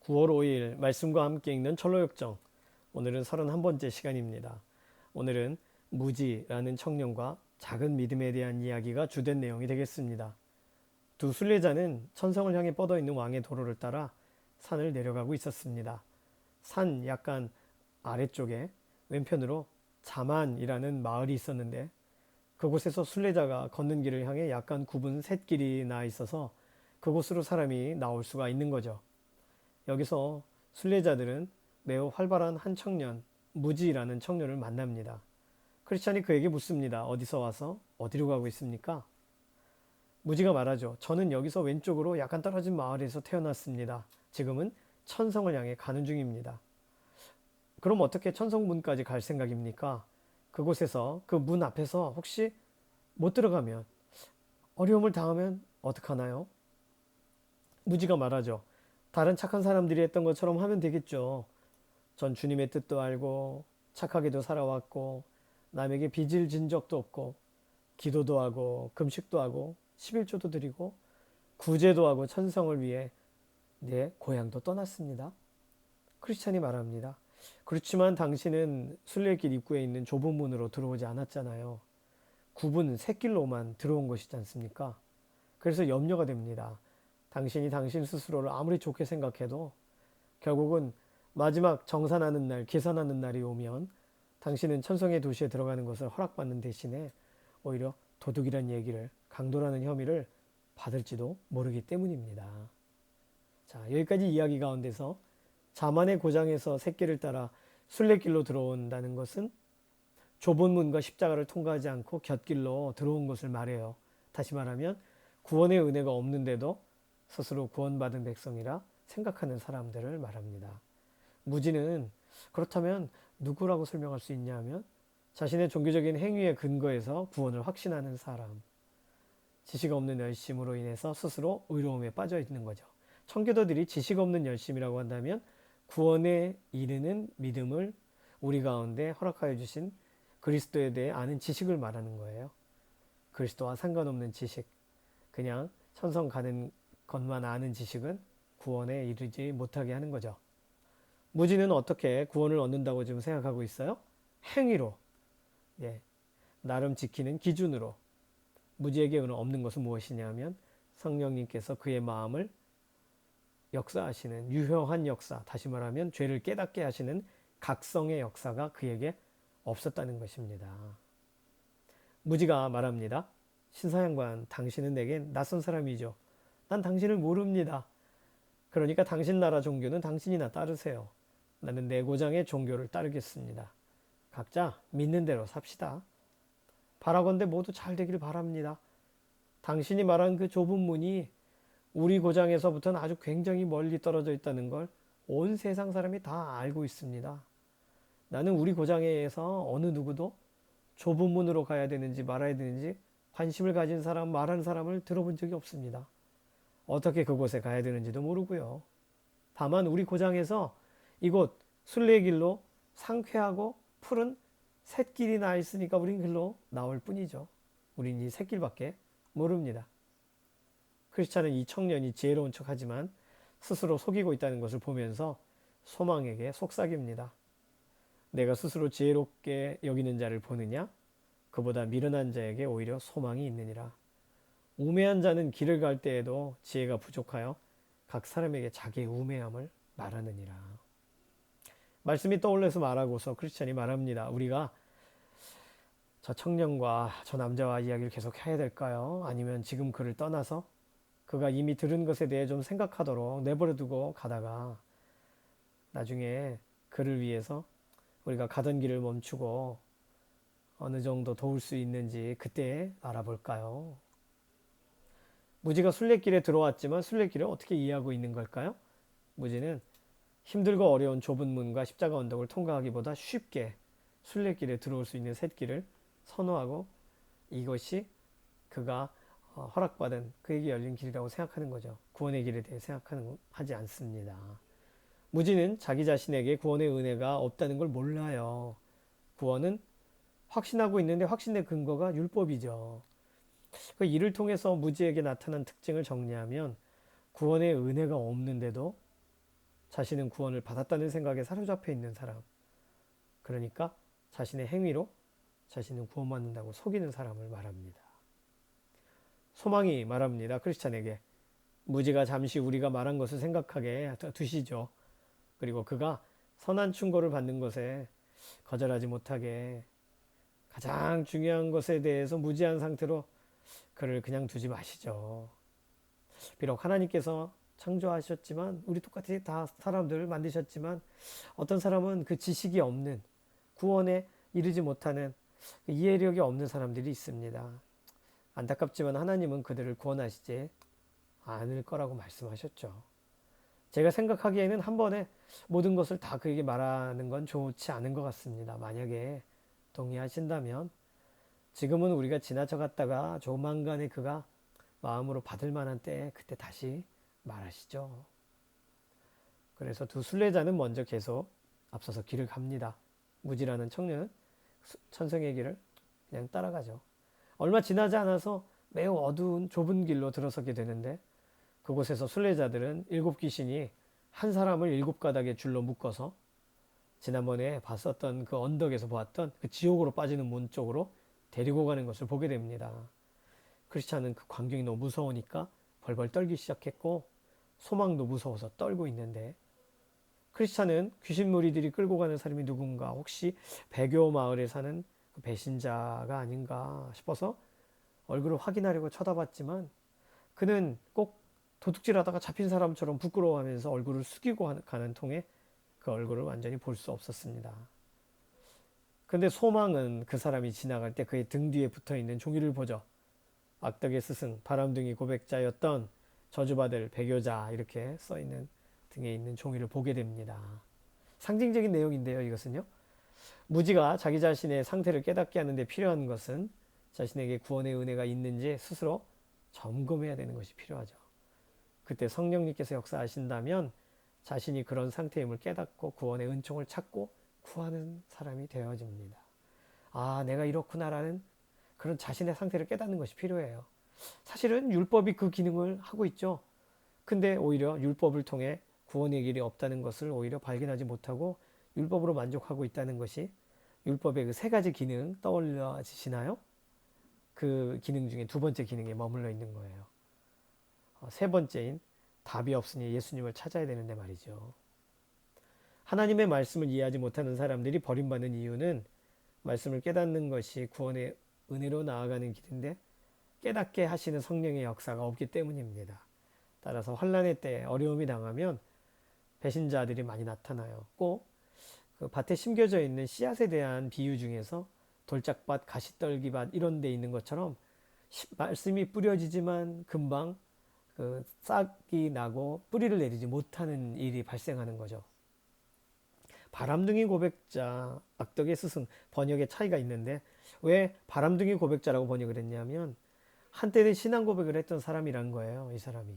9월 5일 말씀과 함께 읽는 철로역정. 오늘은 31번째 시간입니다. 오늘은 무지라는 청년과 작은 믿음에 대한 이야기가 주된 내용이 되겠습니다. 두 순례자는 천성을 향해 뻗어 있는 왕의 도로를 따라 산을 내려가고 있었습니다. 산 약간 아래쪽에 왼편으로 자만이라는 마을이 있었는데, 그곳에서 순례자가 걷는 길을 향해 약간 굽은 샛길이 나 있어서 그곳으로 사람이 나올 수가 있는 거죠. 여기서 순례자들은 매우 활발한 한 청년, 무지라는 청년을 만납니다. 크리스찬이 그에게 묻습니다. 어디서 와서 어디로 가고 있습니까? 무지가 말하죠. 저는 여기서 왼쪽으로 약간 떨어진 마을에서 태어났습니다. 지금은 천성을 향해 가는 중입니다. 그럼 어떻게 천성문까지 갈 생각입니까? 그곳에서 그 문 앞에서 혹시 못 들어가면, 어려움을 당하면 어떡하나요? 무지가 말하죠. 다른 착한 사람들이 했던 것처럼 하면 되겠죠. 전 주님의 뜻도 알고 착하게도 살아왔고 남에게 빚을 진 적도 없고 기도도 하고 금식도 하고 11조도 드리고 구제도 하고 천성을 위해 내 고향도 떠났습니다. 크리스찬이 말합니다. 그렇지만 당신은 순례길 입구에 있는 좁은 문으로 들어오지 않았잖아요. 굽은 샛길로만 들어온 것이지 않습니까? 그래서 염려가 됩니다. 당신이 당신 스스로를 아무리 좋게 생각해도 결국은 마지막 정산하는 날, 계산하는 날이 오면 당신은 천성의 도시에 들어가는 것을 허락받는 대신에 오히려 도둑이란 얘기를, 강도라는 혐의를 받을지도 모르기 때문입니다. 자, 여기까지 이야기 가운데서 자만의 고장에서 샛길을 따라 순례길로 들어온다는 것은 좁은 문과 십자가를 통과하지 않고 곁길로 들어온 것을 말해요. 다시 말하면 구원의 은혜가 없는데도 스스로 구원받은 백성이라 생각하는 사람들을 말합니다. 무지는 그렇다면 누구라고 설명할 수 있냐 하면 자신의 종교적인 행위에 근거해서 구원을 확신하는 사람, 지식 없는 열심으로 인해서 스스로 의로움에 빠져 있는 거죠. 청교도들이 지식 없는 열심이라고 한다면 구원에 이르는 믿음을 우리 가운데 허락하여 주신 그리스도에 대해 아는 지식을 말하는 거예요. 그리스도와 상관없는 지식, 그냥 천성 가는 것만 아는 지식은 구원에 이르지 못하게 하는 거죠. 무지는 어떻게 구원을 얻는다고 지금 생각하고 있어요? 행위로, 예, 나름 지키는 기준으로. 무지에게 없는 것은 무엇이냐면 성령님께서 그의 마음을 역사하시는 유효한 역사, 다시 말하면 죄를 깨닫게 하시는 각성의 역사가 그에게 없었다는 것입니다. 무지가 말합니다. 신사양관, 당신은 내게 낯선 사람이죠. 난 당신을 모릅니다. 그러니까 당신 나라 종교는 당신이나 따르세요. 나는 내 고장의 종교를 따르겠습니다. 각자 믿는 대로 삽시다. 바라건대 모두 잘 되길 바랍니다. 당신이 말한 그 좁은 문이 우리 고장에서부터는 아주 굉장히 멀리 떨어져 있다는 걸 온 세상 사람이 다 알고 있습니다. 나는 우리 고장에서 어느 누구도 좁은 문으로 가야 되는지 말아야 되는지 관심을 가진 사람, 말하는 사람을 들어본 적이 없습니다. 어떻게 그곳에 가야 되는지도 모르고요. 다만 우리 고장에서 이곳 순례길로 상쾌하고 푸른 샛길이 나 있으니까 우린 길로 나올 뿐이죠. 우린 이 샛길밖에 모릅니다. 크리스찬은 이 청년이 지혜로운 척하지만 스스로 속이고 있다는 것을 보면서 소망에게 속삭입니다. 내가 스스로 지혜롭게 여기는 자를 보느냐? 그보다 미련한 자에게 오히려 소망이 있느니라. 우매한 자는 길을 갈 때에도 지혜가 부족하여 각 사람에게 자기의 우매함을 말하느니라. 말씀이 떠올라서 말하고서 크리스찬이 말합니다. 우리가 저 청년과 저 남자와 이야기를 계속 해야 될까요? 아니면 지금 그를 떠나서 그가 이미 들은 것에 대해 좀 생각하도록 내버려두고 가다가 나중에 그를 위해서 우리가 가던 길을 멈추고 어느 정도 도울 수 있는지 그때 알아볼까요? 무지가 순례길에 들어왔지만 순례길을 어떻게 이해하고 있는 걸까요? 무지는 힘들고 어려운 좁은 문과 십자가 언덕을 통과하기보다 쉽게 순례길에 들어올 수 있는 샛길을 선호하고 이것이 그가 허락받은 그에게 열린 길이라고 생각하는 거죠. 구원의 길에 대해 하지 않습니다. 무지는 자기 자신에게 구원의 은혜가 없다는 걸 몰라요. 구원은 확신하고 있는데 확신의 근거가 율법이죠. 이를 통해서 무지에게 나타난 특징을 정리하면 구원의 은혜가 없는데도 자신은 구원을 받았다는 생각에 사로잡혀 있는 사람, 그러니까 자신의 행위로 자신은 구원받는다고 속이는 사람을 말합니다. 소망이 말합니다. 크리스찬에게 무지가 잠시 우리가 말한 것을 생각하게 두시죠. 그리고 그가 선한 충고를 받는 것에 거절하지 못하게 가장 중요한 것에 대해서 무지한 상태로 그를 그냥 두지 마시죠. 비록 하나님께서 창조하셨지만 우리 똑같이 다 사람들을 만드셨지만 어떤 사람은 그 지식이 없는 구원에 이르지 못하는 이해력이 없는 사람들이 있습니다. 안타깝지만 하나님은 그들을 구원하시지 않을 거라고 말씀하셨죠. 제가 생각하기에는 한 번에 모든 것을 다 그에게 말하는 건 좋지 않은 것 같습니다. 만약에 동의하신다면 지금은 우리가 지나쳐 갔다가 조만간에 그가 마음으로 받을 만한 때에 그때 다시 말하시죠. 그래서 두 순례자는 먼저 계속 앞서서 길을 갑니다. 무지라는 청년은 천성의 길을 그냥 따라가죠. 얼마 지나지 않아서 매우 어두운 좁은 길로 들어서게 되는데 그곳에서 순례자들은 7귀신이 한 사람을 7가닥의 줄로 묶어서 지난번에 봤었던 그 언덕에서 보았던 그 지옥으로 빠지는 문 쪽으로 데리고 가는 것을 보게 됩니다. 크리스찬은 그 광경이 너무 무서우니까 벌벌 떨기 시작했고 소망도 무서워서 떨고 있는데 크리스찬은 귀신 무리들이 끌고 가는 사람이 누군가 혹시 배교 마을에 사는 그 배신자가 아닌가 싶어서 얼굴을 확인하려고 쳐다봤지만 그는 꼭 도둑질하다가 잡힌 사람처럼 부끄러워하면서 얼굴을 숙이고 가는 통에 그 얼굴을 완전히 볼 수 없었습니다. 근데 소망은 그 사람이 지나갈 때 그의 등 뒤에 붙어있는 종이를 보죠. 악덕의 스승, 바람둥이 고백자였던 저주받을 배교자 이렇게 써있는 등에 있는 종이를 보게 됩니다. 상징적인 내용인데요. 이것은요. 무지가 자기 자신의 상태를 깨닫게 하는데 필요한 것은 자신에게 구원의 은혜가 있는지 스스로 점검해야 되는 것이 필요하죠. 그때 성령님께서 역사하신다면 자신이 그런 상태임을 깨닫고 구원의 은총을 찾고 구하는 사람이 되어집니다. 아, 내가 이렇구나라는 그런 자신의 상태를 깨닫는 것이 필요해요. 사실은 율법이 그 기능을 하고 있죠. 근데 오히려 율법을 통해 구원의 길이 없다는 것을 오히려 발견하지 못하고 율법으로 만족하고 있다는 것이 율법의 그 3가지 기능 떠올려지시나요? 그 기능 중에 2번째 기능에 머물러 있는 거예요. 3번째인 답이 없으니 예수님을 찾아야 되는데 말이죠. 하나님의 말씀을 이해하지 못하는 사람들이 버림받는 이유는 말씀을 깨닫는 것이 구원의 은혜로 나아가는 길인데 깨닫게 하시는 성령의 역사가 없기 때문입니다. 따라서 환난의 때 어려움이 당하면 배신자들이 많이 나타나요. 꼭 그 밭에 심겨져 있는 씨앗에 대한 비유 중에서 돌짝밭, 가시떨기밭 이런 데 있는 것처럼 말씀이 뿌려지지만 금방 그 싹이 나고 뿌리를 내리지 못하는 일이 발생하는 거죠. 바람둥이 고백자, 악덕의 스승 번역의 차이가 있는데 왜 바람둥이 고백자라고 번역을 했냐면 한때는 신앙 고백을 했던 사람이란 거예요. 이 사람이.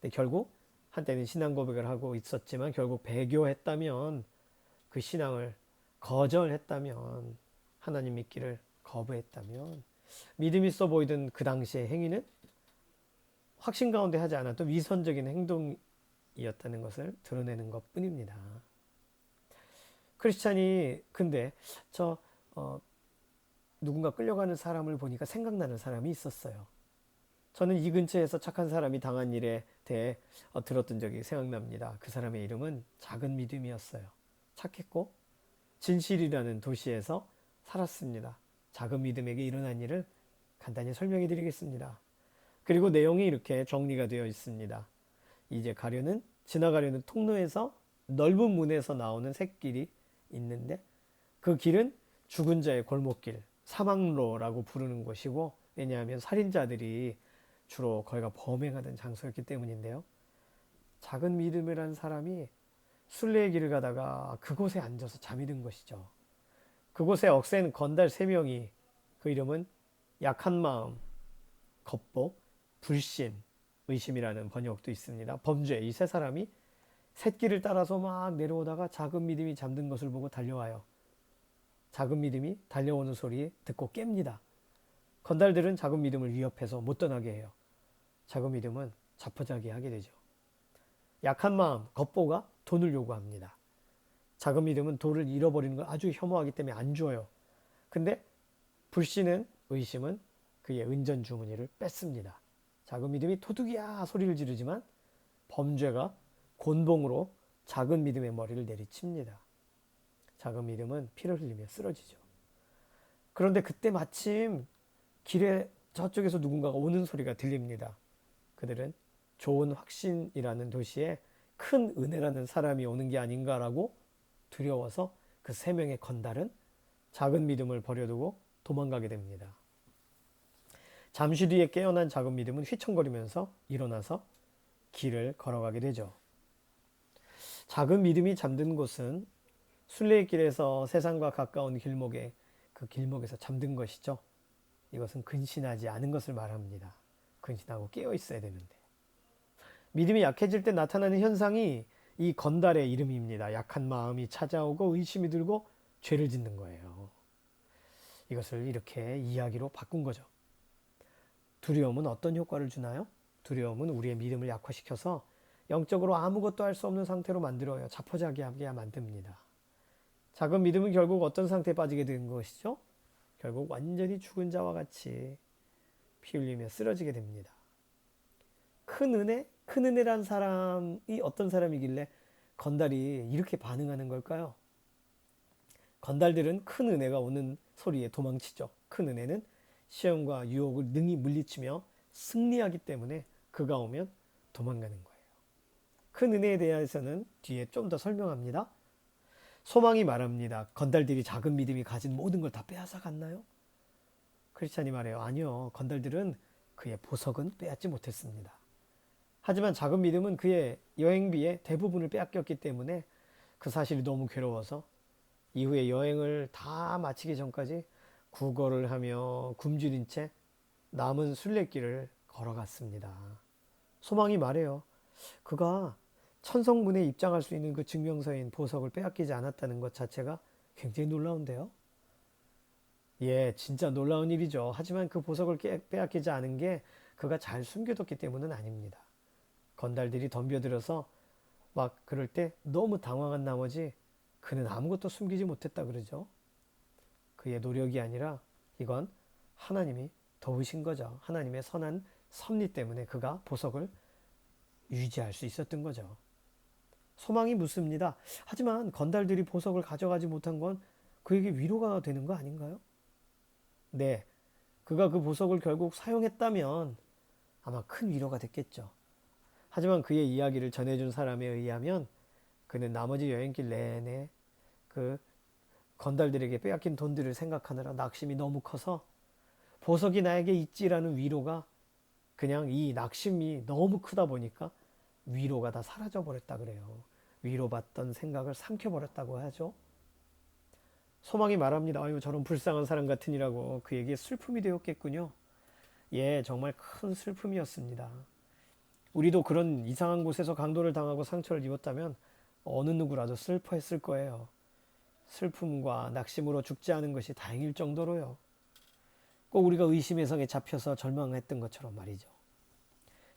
근데 결국 한때는 신앙 고백을 하고 있었지만 결국 배교했다면 그 신앙을 거절했다면 하나님 믿기를 거부했다면 믿음 있어 보이던 그 당시의 행위는 확신 가운데 하지 않았던 위선적인 행동이었다는 것을 드러내는 것 뿐입니다. 크리스찬이 근데 누군가 끌려가는 사람을 보니까 생각나는 사람이 있었어요. 저는 이 근처에서 착한 사람이 당한 일에 대해 들었던 적이 생각납니다. 그 사람의 이름은 작은 믿음이었어요. 착했고 진실이라는 도시에서 살았습니다. 작은 믿음에게 일어난 일을 간단히 설명해 드리겠습니다. 그리고 내용이 이렇게 정리가 되어 있습니다. 이제 지나가려는 통로에서 넓은 문에서 나오는 샛길이 있는데 그 길은 죽은 자의 골목길, 사망로라고 부르는 곳이고 왜냐하면 살인자들이 주로 거기가 범행하던 장소였기 때문인데요. 작은 믿음이라는 사람이 순례의 길을 가다가 그곳에 앉아서 잠이 든 것이죠. 그곳에 억센 건달 3명이 그 이름은 약한 마음, 겁복, 불신, 의심이라는 번역도 있습니다. 범죄 이 3사람이 샛길을 따라서 막 내려오다가 작은 믿음이 잠든 것을 보고 달려와요. 작은 믿음이 달려오는 소리 듣고 깹니다. 건달들은 작은 믿음을 위협해서 못 떠나게 해요. 작은 믿음은 자포자기하게 되죠. 약한 마음, 겁보가 돈을 요구합니다. 작은 믿음은 돈을 잃어버리는 걸 아주 혐오하기 때문에 안 줘요. 근데 불신은, 의심은 그의 은전 주머니를 뺐습니다. 작은 믿음이 도둑이야 소리를 지르지만 범죄가 곤봉으로 작은 믿음의 머리를 내리칩니다. 작은 믿음은 피를 흘리며 쓰러지죠. 그런데 그때 마침 길에 저쪽에서 누군가가 오는 소리가 들립니다. 그들은 좋은 확신이라는 도시에 큰 은혜라는 사람이 오는 게 아닌가라고 두려워서 그 세 명의 건달은 작은 믿음을 버려두고 도망가게 됩니다. 잠시 뒤에 깨어난 작은 믿음은 휘청거리면서 일어나서 길을 걸어가게 되죠. 작은 믿음이 잠든 곳은 순례길에서 세상과 가까운 길목에 그 길목에서 잠든 것이죠. 이것은 근신하지 않은 것을 말합니다. 근신하고 깨어 있어야 되는데. 믿음이 약해질 때 나타나는 현상이 이 건달의 이름입니다. 약한 마음이 찾아오고 의심이 들고 죄를 짓는 거예요. 이것을 이렇게 이야기로 바꾼 거죠. 두려움은 어떤 효과를 주나요? 두려움은 우리의 믿음을 약화시켜서 영적으로 아무것도 할 수 없는 상태로 만들어요. 자포자기하게 만듭니다. 작은 믿음은 결국 어떤 상태에 빠지게 되는 것이죠? 결국 완전히 죽은 자와 같이 피 흘리며 쓰러지게 됩니다. 큰 은혜? 큰 은혜란 사람이 어떤 사람이길래 건달이 이렇게 반응하는 걸까요? 건달들은 큰 은혜가 오는 소리에 도망치죠. 큰 은혜는 시험과 유혹을 능히 물리치며 승리하기 때문에 그가 오면 도망가는 거예요. 큰 은혜에 대해서는 뒤에 좀 더 설명합니다. 소망이 말합니다. 건달들이 작은 믿음이 가진 모든 걸 다 빼앗아 갔나요? 크리스찬이 말해요. 아니요. 건달들은 그의 보석은 빼앗지 못했습니다. 하지만 작은 믿음은 그의 여행비의 대부분을 빼앗겼기 때문에 그 사실이 너무 괴로워서 이후에 여행을 다 마치기 전까지 구걸을 하며 굶주린 채 남은 순례길을 걸어갔습니다. 소망이 말해요. 그가 천성문에 입장할 수 있는 그 증명서인 보석을 빼앗기지 않았다는 것 자체가 굉장히 놀라운데요. 예, 진짜 놀라운 일이죠. 하지만 그 보석을 빼앗기지 않은 게 그가 잘 숨겨뒀기 때문은 아닙니다. 건달들이 덤벼들어서 막 그럴 때 너무 당황한 나머지 그는 아무것도 숨기지 못했다 그러죠. 그의 노력이 아니라 이건 하나님이 도우신 거죠. 하나님의 선한 섭리 때문에 그가 보석을 유지할 수 있었던 거죠. 소망이 묻습니다. 하지만 건달들이 보석을 가져가지 못한 건 그에게 위로가 되는 거 아닌가요? 네, 그가 그 보석을 결국 사용했다면 아마 큰 위로가 됐겠죠. 하지만 그의 이야기를 전해준 사람에 의하면 그는 나머지 여행길 내내 그 건달들에게 빼앗긴 돈들을 생각하느라 낙심이 너무 커서 보석이 나에게 있지라는 위로가 그냥 이 낙심이 너무 크다 보니까 위로가 다 사라져 버렸다 그래요. 위로받던 생각을 삼켜버렸다고 하죠. 소망이 말합니다. 아유, 저런 불쌍한 사람 같으니라고 그에게 슬픔이 되었겠군요. 예, 정말 큰 슬픔이었습니다. 우리도 그런 이상한 곳에서 강도를 당하고 상처를 입었다면 어느 누구라도 슬퍼했을 거예요. 슬픔과 낙심으로 죽지 않은 것이 다행일 정도로요. 꼭 우리가 의심의 성에 잡혀서 절망했던 것처럼 말이죠.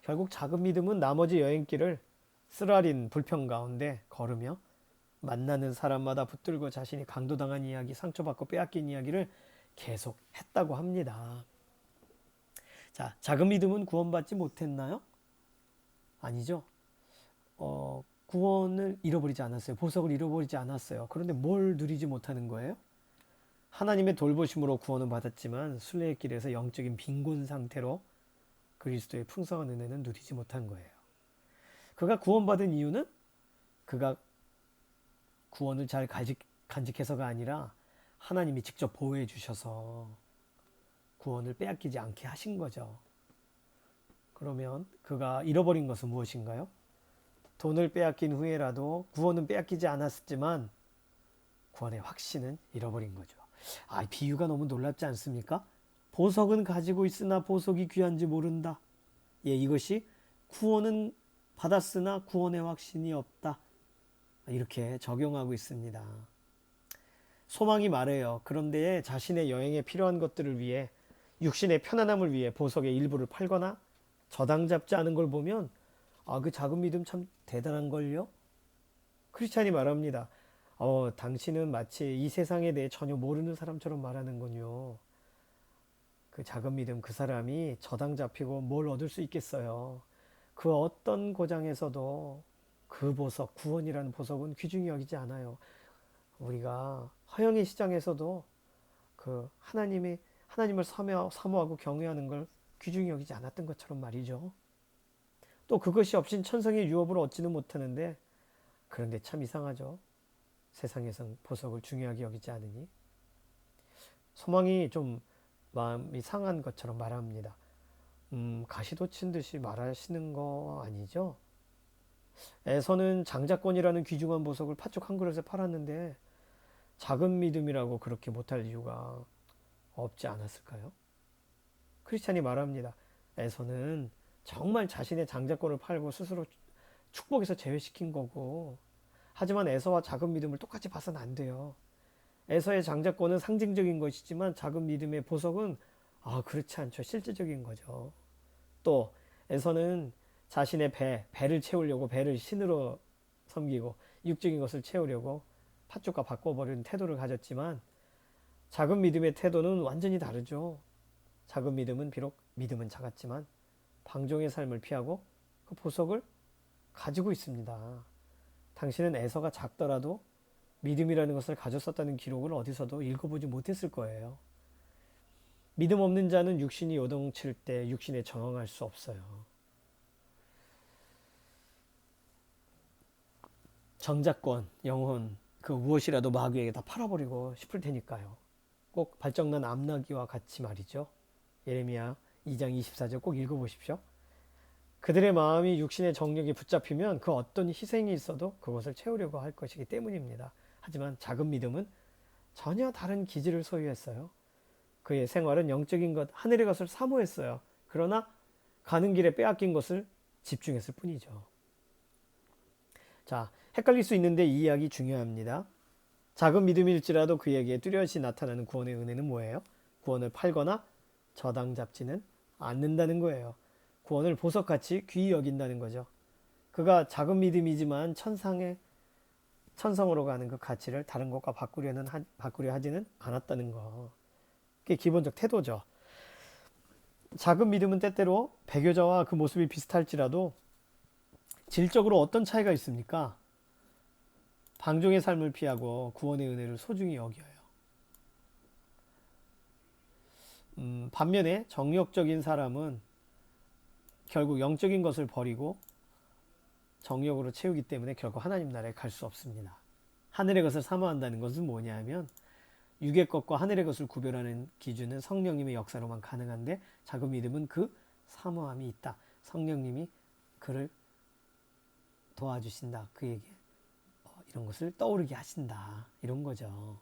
결국 작은 믿음은 나머지 여행길을 쓰라린 불평 가운데 걸으며 만나는 사람마다 붙들고 자신이 강도당한 이야기, 상처받고 빼앗긴 이야기를 계속 했다고 합니다. 자, 작은 믿음은 구원받지 못했나요? 아니죠. 구원을 잃어버리지 않았어요. 보석을 잃어버리지 않았어요. 그런데 뭘 누리지 못하는 거예요? 하나님의 돌보심으로 구원은 받았지만 순례의 길에서 영적인 빈곤 상태로 그리스도의 풍성한 은혜는 누리지 못한 거예요. 그가 구원받은 이유는 그가 구원을 잘 간직해서가 아니라 하나님이 직접 보호해 주셔서 구원을 빼앗기지 않게 하신 거죠. 그러면 그가 잃어버린 것은 무엇인가요? 돈을 빼앗긴 후에라도 구원은 빼앗기지 않았지만 구원의 확신은 잃어버린 거죠. 아, 비유가 너무 놀랍지 않습니까? 보석은 가지고 있으나 보석이 귀한지 모른다. 예, 이것이 구원은 받았으나 구원의 확신이 없다. 이렇게 적용하고 있습니다. 소망이 말해요. 그런데 자신의 여행에 필요한 것들을 위해 육신의 편안함을 위해 보석의 일부를 팔거나 저당 잡지 않은 걸 보면 아, 그 작은 믿음 참 대단한 걸요? 크리스찬이 말합니다. 당신은 마치 이 세상에 대해 전혀 모르는 사람처럼 말하는군요. 그 작은 믿음 그 사람이 저당 잡히고 뭘 얻을 수 있겠어요. 그 어떤 고장에서도 그 보석, 구원이라는 보석은 귀중히 여기지 않아요. 우리가 허영의 시장에서도 그 하나님을 사모하고 경외하는 걸 귀중히 여기지 않았던 것처럼 말이죠. 또 그것이 없인 천성의 유업을 얻지는 못하는데, 그런데 참 이상하죠. 세상에선 보석을 중요하게 여기지 않으니 소망이 좀 마음이 상한 것처럼 말합니다. 가시도 친 듯이 말하시는 거 아니죠? 에서는 장자권이라는 귀중한 보석을 팥죽 한 그릇에 팔았는데 작은 믿음이라고 그렇게 못할 이유가 없지 않았을까요? 크리스찬이 말합니다. 에서는 정말 자신의 장자권을 팔고 스스로 축복에서 제외시킨 거고, 하지만 에서와 작은 믿음을 똑같이 봐서는 안 돼요. 에서의 장자권은 상징적인 것이지만 작은 믿음의 보석은 그렇지 않죠. 실제적인 거죠. 또 에서는 자신의 배를 채우려고 배를 신으로 섬기고 육적인 것을 채우려고 팥죽과 바꿔버리는 태도를 가졌지만, 작은 믿음의 태도는 완전히 다르죠. 작은 믿음은 비록 믿음은 작았지만 방종의 삶을 피하고 그 보석을 가지고 있습니다. 당신은 에서가 작더라도 믿음이라는 것을 가졌었다는 기록을 어디서도 읽어보지 못했을 거예요. 믿음 없는 자는 육신이 요동칠 때 육신에 저항할 수 없어요. 정자권, 영혼, 그 무엇이라도 마귀에게 다 팔아버리고 싶을 테니까요. 꼭 발정난 암나귀와 같이 말이죠. 예레미야 2장 24절 꼭 읽어보십시오. 그들의 마음이 육신의 정력에 붙잡히면 그 어떤 희생이 있어도 그것을 채우려고 할 것이기 때문입니다. 하지만 작은 믿음은 전혀 다른 기질을 소유했어요. 그의 생활은 영적인 것, 하늘의 것을 사모했어요. 그러나 가는 길에 빼앗긴 것을 집중했을 뿐이죠. 자, 헷갈릴 수 있는데 이 이야기 중요합니다. 작은 믿음일지라도 그에게 뚜렷이 나타나는 구원의 은혜는 뭐예요? 구원을 팔거나 저당 잡지는 않는다는 거예요. 구원을 보석같이 귀히 여긴다는 거죠. 그가 작은 믿음이지만 천성으로 가는 그 가치를 다른 것과 바꾸려 하지는 않았다는 거. 그게 기본적 태도죠. 작은 믿음은 때때로 배교자와 그 모습이 비슷할지라도 질적으로 어떤 차이가 있습니까? 방종의 삶을 피하고 구원의 은혜를 소중히 여겨요. 반면에 정욕적인 사람은 결국 영적인 것을 버리고 정욕으로 채우기 때문에 결국 하나님 나라에 갈 수 없습니다. 하늘의 것을 사모한다는 것은 뭐냐면, 육의 것과 하늘의 것을 구별하는 기준은 성령님의 역사로만 가능한데, 작은 믿음은 그 사모함이 있다. 성령님이 그를 도와주신다. 그에게 이런 것을 떠오르게 하신다. 이런 거죠.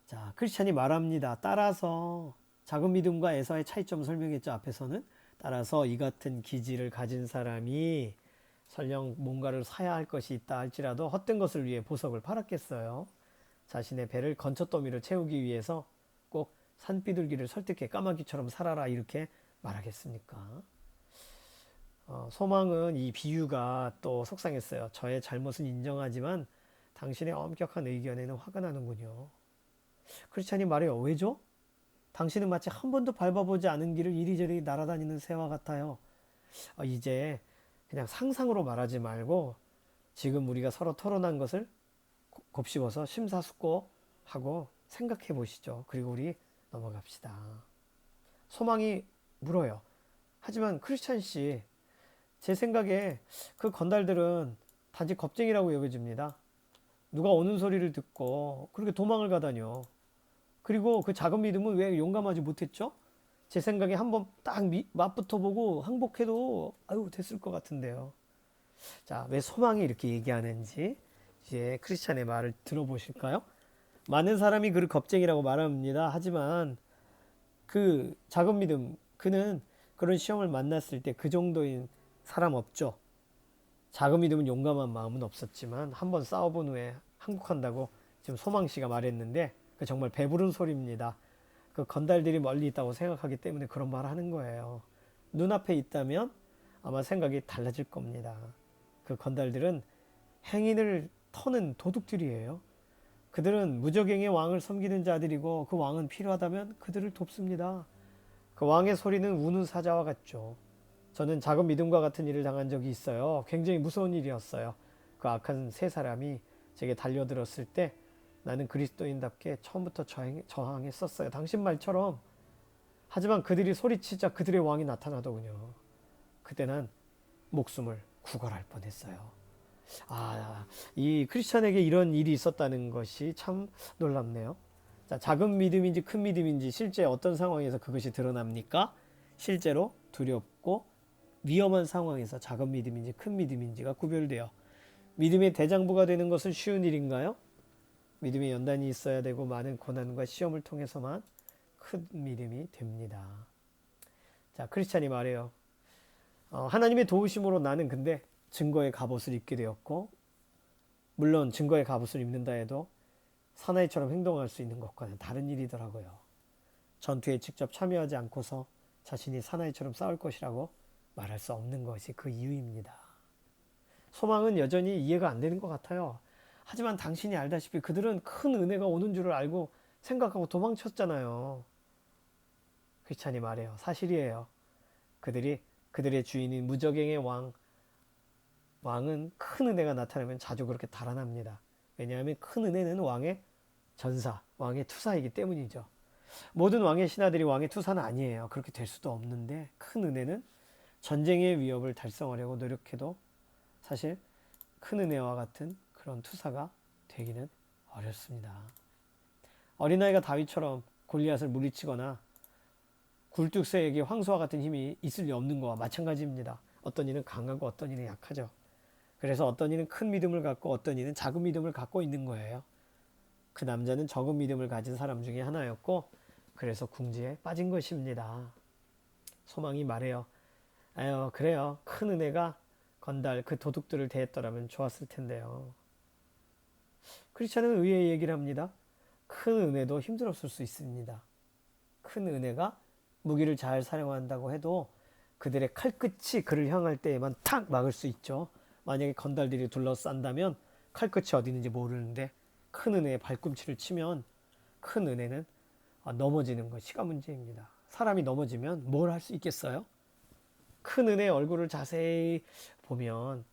자, 크리스찬이 말합니다. 따라서 작은 믿음과 에서의 차이점을 설명했죠. 앞에서는. 따라서 이 같은 기질을 가진 사람이 설령 뭔가를 사야 할 것이 있다 할지라도 헛된 것을 위해 보석을 팔았겠어요. 자신의 배를 건초더미를 채우기 위해서 꼭 산비둘기를 설득해 까마귀처럼 살아라 이렇게 말하겠습니까? 소망은 이 비유가 또 속상했어요. 저의 잘못은 인정하지만 당신의 엄격한 의견에는 화가 나는군요. 크리스찬이 말해요. 왜죠? 당신은 마치 한 번도 밟아보지 않은 길을 이리저리 날아다니는 새와 같아요. 이제 그냥 상상으로 말하지 말고 지금 우리가 서로 토론한 것을 곱씹어서 심사숙고하고 생각해 보시죠. 그리고 우리 넘어갑시다. 소망이 물어요. 하지만 크리스찬 씨, 제 생각에 그 건달들은 단지 겁쟁이라고 여겨집니다. 누가 오는 소리를 듣고 그렇게 도망을 가다뇨. 그리고 그 작은 믿음은 왜 용감하지 못했죠? 제 생각에 한번 딱 맛부터 보고 항복해도 됐을 것 같은데요. 자, 왜 소망이 이렇게 얘기하는지 이제 크리스찬의 말을 들어보실까요? 많은 사람이 그를 겁쟁이라고 말합니다. 하지만 그 작은 믿음, 그는 그런 시험을 만났을 때 그 정도인 사람 없죠. 작은 믿음은 용감한 마음은 없었지만 한번 싸워본 후에 항복한다고 지금 소망 씨가 말했는데, 그 정말 배부른 소리입니다. 그 건달들이 멀리 있다고 생각하기 때문에 그런 말을 하는 거예요. 눈앞에 있다면 아마 생각이 달라질 겁니다. 그 건달들은 행인을 터는 도둑들이에요. 그들은 무적행의 왕을 섬기는 자들이고 그 왕은 필요하다면 그들을 돕습니다. 그 왕의 소리는 우는 사자와 같죠. 저는 작은 믿음과 같은 일을 당한 적이 있어요. 굉장히 무서운 일이었어요. 그 악한 세 사람이 제게 달려들었을 때 나는 그리스도인답게 처음부터 저항했었어요. 당신 말처럼. 하지만 그들이 소리치자 그들의 왕이 나타나더군요. 그때 난 목숨을 구걸할 뻔했어요. 이 크리스찬에게 이런 일이 있었다는 것이 참 놀랍네요. 자, 작은 믿음인지 큰 믿음인지 실제 어떤 상황에서 그것이 드러납니까? 실제로 두렵고 위험한 상황에서 작은 믿음인지 큰 믿음인지가 구별돼요. 믿음의 대장부가 되는 것은 쉬운 일인가요? 믿음의 연단이 있어야 되고 많은 고난과 시험을 통해서만 큰 믿음이 됩니다. 자, 크리스찬이 말해요. 하나님의 도우심으로 나는 근데 증거의 갑옷을 입게 되었고, 물론 증거의 갑옷을 입는다 해도 사나이처럼 행동할 수 있는 것과는 다른 일이더라고요. 전투에 직접 참여하지 않고서 자신이 사나이처럼 싸울 것이라고 말할 수 없는 것이 그 이유입니다. 소망은 여전히 이해가 안 되는 것 같아요. 하지만 당신이 알다시피 그들은 큰 은혜가 오는 줄을 알고 생각하고 도망쳤잖아요. 크리스찬이 말해요. 사실이에요. 그들의 주인인 무적행의 왕은 큰 은혜가 나타나면 자주 그렇게 달아납니다. 왜냐하면 큰 은혜는 왕의 전사, 왕의 투사이기 때문이죠. 모든 왕의 신하들이 왕의 투사는 아니에요. 그렇게 될 수도 없는데 큰 은혜는 전쟁의 위협을 달성하려고 노력해도 사실 큰 은혜와 같은 그런 투사가 되기는 어렵습니다. 어린아이가 다윗처럼 골리앗을 물리치거나 굴뚝새에게 황소와 같은 힘이 있을 리 없는 것과 마찬가지입니다. 어떤 이는 강하고 어떤 이는 약하죠. 그래서 어떤 이는 큰 믿음을 갖고 어떤 이는 작은 믿음을 갖고 있는 거예요. 그 남자는 적은 믿음을 가진 사람 중에 하나였고 그래서 궁지에 빠진 것입니다. 소망이 말해요. 그래요. 큰 은혜가 건달 그 도둑들을 대했더라면 좋았을 텐데요. 크리스찬은 의외의 얘기를 합니다. 큰 은혜도 힘들었을 수 있습니다. 큰 은혜가 무기를 잘 사용한다고 해도 그들의 칼끝이 그를 향할 때에만 탁 막을 수 있죠. 만약에 건달들이 둘러싼다면 칼끝이 어디 있는지 모르는데 큰 은혜에 발꿈치를 치면 큰 은혜는 넘어지는 것이가 문제입니다. 사람이 넘어지면 뭘 할 수 있겠어요? 큰 은혜의 얼굴을 자세히 보면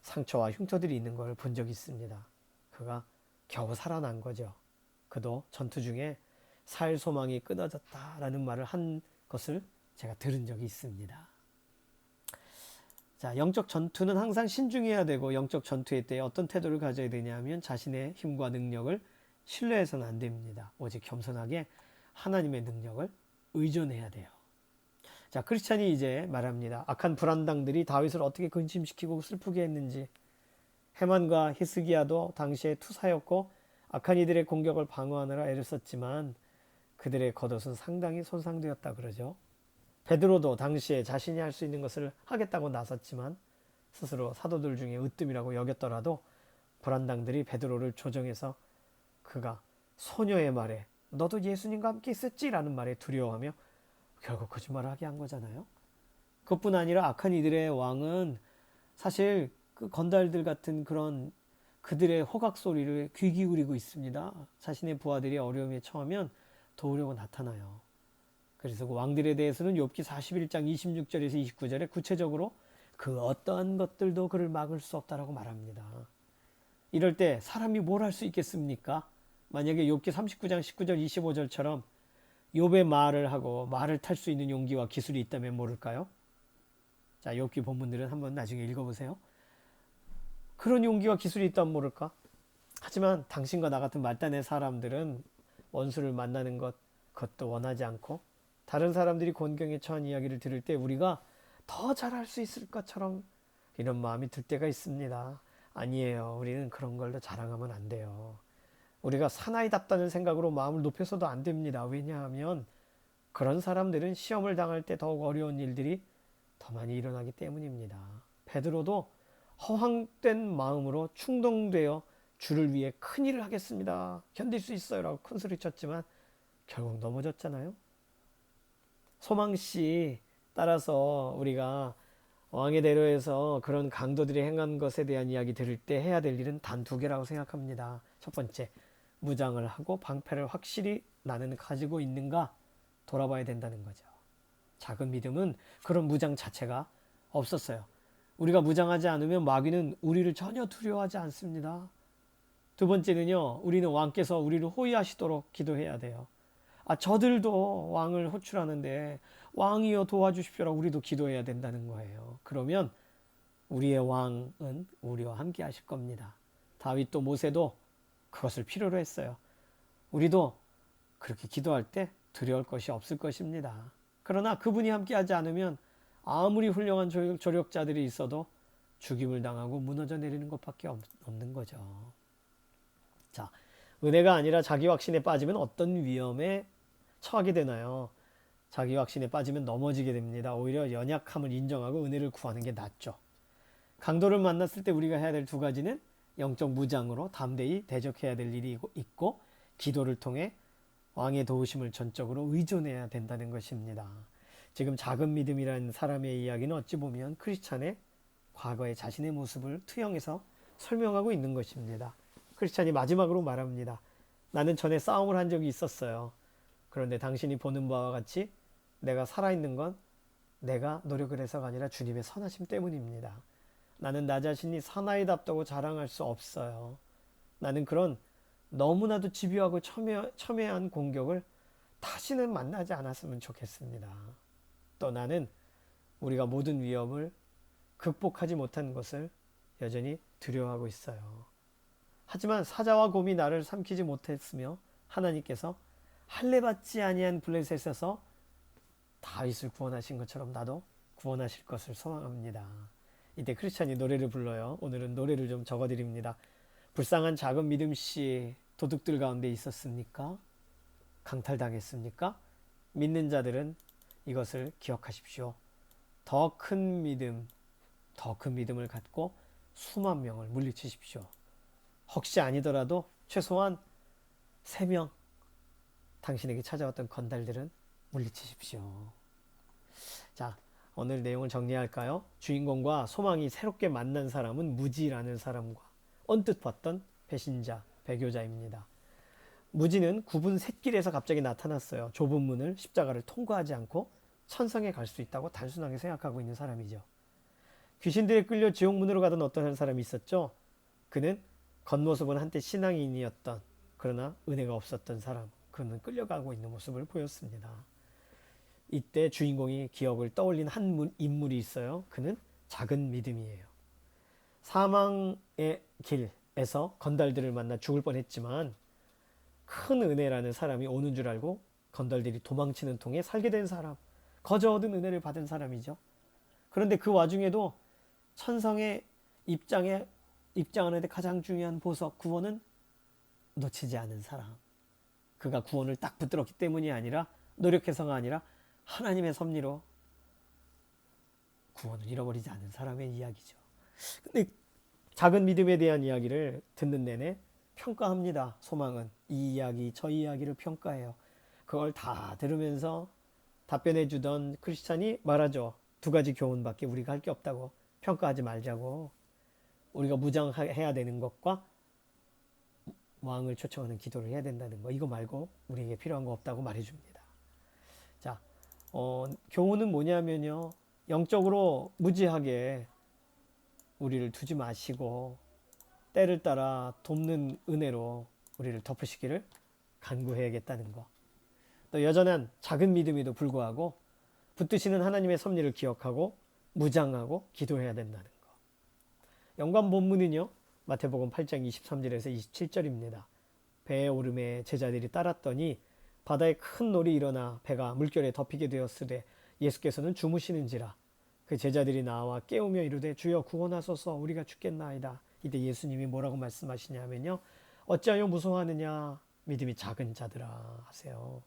상처와 흉터들이 있는 걸 본 적이 있습니다. 그가 겨우 살아난 거죠. 그도 전투 중에 살 소망이 끊어졌다라는 말을 한 것을 제가 들은 적이 있습니다. 자, 영적 전투는 항상 신중해야 되고 영적 전투의 때에 어떤 태도를 가져야 되냐면 자신의 힘과 능력을 신뢰해서는 안 됩니다. 오직 겸손하게 하나님의 능력을 의존해야 돼요. 자, 크리스찬이 이제 말합니다. 악한 불안당들이 다윗을 어떻게 근심시키고 슬프게 했는지. 해만과 히스기야도 당시에 투사였고 악한 이들의 공격을 방어하느라 애를 썼지만 그들의 겉옷은 상당히 손상되었다 그러죠. 베드로도 당시에 자신이 할 수 있는 것을 하겠다고 나섰지만 스스로 사도들 중에 으뜸이라고 여겼더라도 불안당들이 베드로를 조정해서 그가 소녀의 말에 너도 예수님과 함께 있었지? 라는 말에 두려워하며 결국 거짓말을 하게 한 거잖아요. 그것뿐 아니라 악한 이들의 왕은 사실 그 건달들 같은 그런 그들의 호각 소리를 귀 기울이고 있습니다. 자신의 부하들이 어려움에 처하면 도우려고 나타나요. 그래서 그 왕들에 대해서는 욥기 41장 26절에서 29절에 구체적으로 그 어떠한 것들도 그를 막을 수 없다라고 말합니다. 이럴 때 사람이 뭘 할 수 있겠습니까? 만약에 욥기 39장 19절 25절처럼 욥의 말을 하고 말을 탈 수 있는 용기와 기술이 있다면 모를까요? 자, 욥기 본문들은 한번 나중에 읽어보세요. 그런 용기와 기술이 있다면 모를까? 하지만 당신과 나 같은 말단의 사람들은 원수를 만나는 그것도 원하지 않고 다른 사람들이 곤경에 처한 이야기를 들을 때 우리가 더 잘할 수 있을 것처럼 이런 마음이 들 때가 있습니다. 아니에요. 우리는 그런 걸로 자랑하면 안 돼요. 우리가 사나이답다는 생각으로 마음을 높여서도 안 됩니다. 왜냐하면 그런 사람들은 시험을 당할 때 더욱 어려운 일들이 더 많이 일어나기 때문입니다. 베드로도 허황된 마음으로 충동되어 주를 위해 큰 일을 하겠습니다. 견딜 수 있어요. 라고 큰 소리 쳤지만 결국 넘어졌잖아요. 소망씨 따라서 우리가 왕의 대로에서 그런 강도들이 행한 것에 대한 이야기 들을 때 해야 될 일은 단 두 개라고 생각합니다. 첫 번째, 무장을 하고 방패를 확실히 나는 가지고 있는가 돌아봐야 된다는 거죠. 작은 믿음은 그런 무장 자체가 없었어요. 우리가 무장하지 않으면 마귀는 우리를 전혀 두려워하지 않습니다. 두 번째는요, 우리는 왕께서 우리를 호위하시도록 기도해야 돼요. 저들도 왕을 호출하는데 왕이여 도와주십시오라고 우리도 기도해야 된다는 거예요. 그러면 우리의 왕은 우리와 함께 하실 겁니다. 다윗도 모세도 그것을 필요로 했어요. 우리도 그렇게 기도할 때 두려울 것이 없을 것입니다. 그러나 그분이 함께 하지 않으면 아무리 훌륭한 조력자들이 있어도 죽임을 당하고 무너져 내리는 것밖에 없는 거죠. 자, 은혜가 아니라 자기 확신에 빠지면 어떤 위험에 처하게 되나요? 자기 확신에 빠지면 넘어지게 됩니다. 오히려 연약함을 인정하고 은혜를 구하는 게 낫죠. 강도를 만났을 때 우리가 해야 될 두 가지는 영적 무장으로 담대히 대적해야 될 일이 있고, 기도를 통해 왕의 도우심을 전적으로 의존해야 된다는 것입니다. 지금 작은 믿음이라는 사람의 이야기는 어찌 보면 크리스찬의 과거의 자신의 모습을 투영해서 설명하고 있는 것입니다. 크리스찬이 마지막으로 말합니다. 나는 전에 싸움을 한 적이 있었어요. 그런데 당신이 보는 바와 같이 내가 살아있는 건 내가 노력을 해서가 아니라 주님의 선하심 때문입니다. 나는 나 자신이 사나이답다고 자랑할 수 없어요. 나는 그런 너무나도 집요하고 첨예한 공격을 다시는 만나지 않았으면 좋겠습니다. 또 나는 우리가 모든 위험을 극복하지 못한 것을 여전히 두려워하고 있어요. 하지만 사자와 곰이 나를 삼키지 못했으며 하나님께서 할례받지 아니한 블레셋에서 다윗을 구원하신 것처럼 나도 구원하실 것을 소망합니다. 이때 크리스찬이 노래를 불러요. 오늘은 노래를 좀 적어드립니다. 불쌍한 작은 믿음씨 도둑들 가운데 있었습니까? 강탈당했습니까? 믿는 자들은 이것을 기억하십시오. 더 큰 믿음을 갖고 수만 명을 물리치십시오. 혹시 아니더라도 최소한 3명 당신에게 찾아왔던 건달들은 물리치십시오. 자, 오늘 내용을 정리할까요? 주인공과 소망이 새롭게 만난 사람은 무지라는 사람과 언뜻 봤던 배신자, 배교자입니다. 무지는 굽은 샛길에서 갑자기 나타났어요. 좁은 문을 십자가를 통과하지 않고 천성에 갈 수 있다고 단순하게 생각하고 있는 사람이죠. 귀신들에 끌려 지옥문으로 가던 어떤 한 사람이 있었죠. 그는 겉모습은 한때 신앙인이었던, 그러나 은혜가 없었던 사람, 그는 끌려가고 있는 모습을 보였습니다. 이때 주인공이 기억을 떠올린 한 인물이 있어요. 그는 작은 믿음이에요. 사망의 길에서 건달들을 만나 죽을 뻔했지만 큰 은혜라는 사람이 오는 줄 알고 건달들이 도망치는 통에 살게 된 사람, 거저 얻은 은혜를 받은 사람이죠. 그런데 그 와중에도 천성의 입장하는 데 가장 중요한 보석, 구원은 놓치지 않은 사람. 그가 구원을 딱 붙들었기 때문이 아니라, 노력해서가 아니라 하나님의 섭리로 구원을 잃어버리지 않은 사람의 이야기죠. 근데 작은 믿음에 대한 이야기를 듣는 내내 평가합니다. 소망은 이 이야기 저 이야기를 평가해요. 그걸 다 들으면서 답변해 주던 크리스찬이 말하죠. 2가지 교훈밖에 우리가 할 게 없다고. 평가하지 말자고. 우리가 무장해야 되는 것과 왕을 초청하는 기도를 해야 된다는 거, 이거 말고 우리에게 필요한 거 없다고 말해줍니다. 자, 교훈은 뭐냐면요, 영적으로 무지하게 우리를 두지 마시고 때를 따라 돕는 은혜로 우리를 덮으시기를 간구해야겠다는 거. 또 여전한 작은 믿음에도 불구하고 붙드시는 하나님의 섭리를 기억하고 무장하고 기도해야 된다는 거. 연관 본문은요, 마태복음 8장 23절에서 27절입니다. 배에 오름에 제자들이 따랐더니 바다에 큰 놀이 일어나 배가 물결에 덮이게 되었으되 예수께서는 주무시는지라. 그 제자들이 나와 깨우며 이르되 주여 구원하소서, 우리가 죽겠나이다. 이때 예수님이 뭐라고 말씀하시냐면요, 어찌하여 무서워하느냐, 믿음이 작은 자들아 하세요.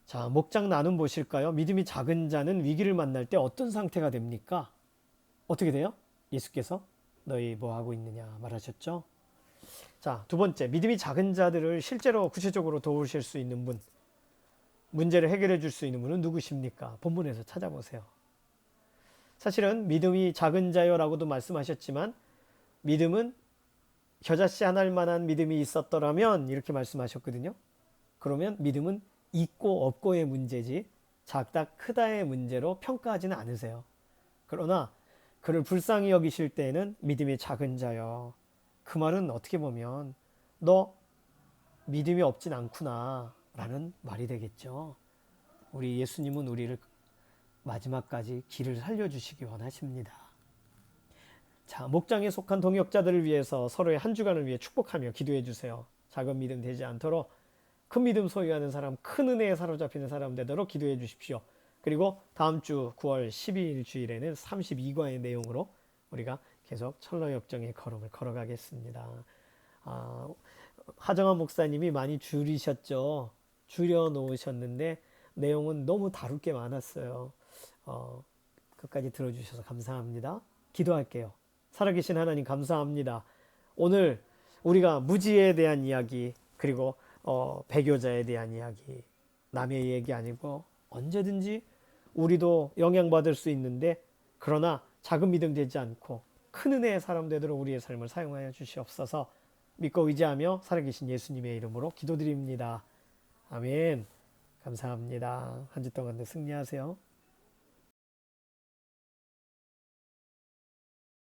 자, 목장 나눔 보실까요? 믿음이 작은 자는 위기를 만날 때 어떤 상태가 됩니까? 어떻게 돼요? 예수께서 너희 뭐 하고 있느냐 말하셨죠? 자, 2번째, 믿음이 작은 자들을 실제로 구체적으로 도우실 수 있는 분, 문제를 해결해 줄 수 있는 분은 누구십니까? 본문에서 찾아보세요. 사실은 믿음이 작은 자여라고도 말씀하셨지만 믿음은 겨자씨 하나일 만한 믿음이 있었더라면 이렇게 말씀하셨거든요. 그러면 믿음은 있고 없고의 문제지 작다 크다의 문제로 평가하지는 않으세요. 그러나 그를 불쌍히 여기실 때에는 믿음이 작은 자여. 그 말은 어떻게 보면 너 믿음이 없진 않구나 라는 말이 되겠죠. 우리 예수님은 우리를 마지막까지 길을 살려주시기 원하십니다. 자, 목장에 속한 동역자들을 위해서 서로의 한 주간을 위해 축복하며 기도해 주세요. 작은 믿음 되지 않도록 큰 믿음 소유하는 사람, 큰 은혜에 사로잡히는 사람 되도록 기도해 주십시오. 그리고 다음 주 9월 12일 주일에는 32과의 내용으로 우리가 계속 철로역정의 걸음을 걸어가겠습니다. 하정환 목사님이 많이 줄이셨죠. 줄여 놓으셨는데 내용은 너무 다룰 게 많았어요. 끝까지 들어주셔서 감사합니다. 기도할게요. 살아계신 하나님 감사합니다. 오늘 우리가 무지에 대한 이야기 그리고 배교자에 대한 이야기 남의 얘기 아니고 언제든지 우리도 영향받을 수 있는데 그러나 작은 믿음 되지 않고 큰 은혜의 사람 되도록 우리의 삶을 사용하여 주시옵소서. 믿고 의지하며 살아계신 예수님의 이름으로 기도드립니다. 아멘. 감사합니다. 한 주 동안도 승리하세요.